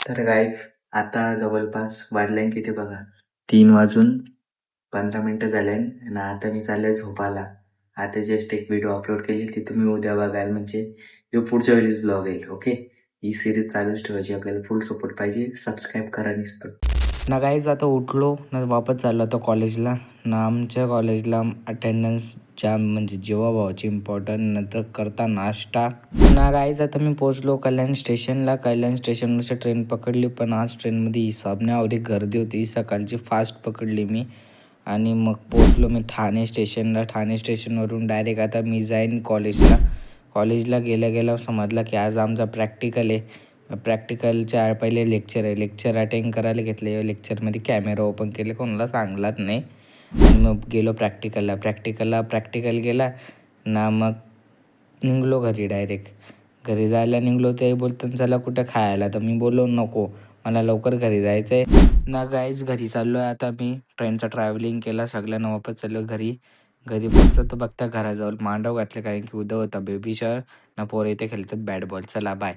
तर गाईज आता जवळपास वाजले किती बघा, 3 वाजून 15 मिनिटं झाले आणि आता मी चाललोय झोपायला. आता जस्ट एक व्हिडिओ अपलोड केली, ती तुम्ही उद्या बघाल, म्हणजे जो पुढच्या वेळेस ब्लॉग येईल. ओके, ही सिरीज चालूच ठेवायची, आपल्याला फुल सपोर्ट पाहिजे. सबस्क्राईब करा नुसतं. ना गाईज आता उठलो ना वापस चाललो होतो कॉलेजला ना. आमच्या कॉलेजला अटेंडन्स जाम म्हणजे जीवाभावाची इम्पॉर्टंट नंतर करता नाश्ता ना. गाईज आता मी पोचलो कल्याण स्टेशनला. कल्याण स्टेशनवरची ट्रेन पकडली, पण आज ट्रेनमध्ये हिसाबण्यावरी गर्दी होती. सकाळची फास्ट पकडली मी आणि मग पोचलो मी ठाणे स्टेशनला. ठाणे स्टेशनवरून डायरेक्ट आता मी जाईन कॉलेजला. कॉलेजला गेल्या गेल्या समजलं की आज आमचा प्रॅक्टिकल आहे. प्रॅक्टिकलच्या पहिले लेक्चर आहे. लेक्चर अटेंड करायला घेतले. लेक्चरमध्ये कॅमेरा ओपन केले, कोणाला सांगलाच नाही. आणि मग गेलो प्रॅक्टिकल गेला ना. मग निघलो घरी. डायरेक्ट घरी जायला निघलो. ते बोलतात चला कुठं खायला, तर मी बोललो नको, मला लवकर घरी जायचं आहे ना. गाईज घरी चाललो आहे आता मी. ट्रेनचं ट्रॅव्हलिंग केला, सगळ्यांना वापस चाललो घरी. घरी पोचतो तर बघता घराजवळ मांडव घातले, कारण की उद्या होता बेबी शॉवर ना. पोरं इथे खेळतात बॅट बॉल. चला बाय.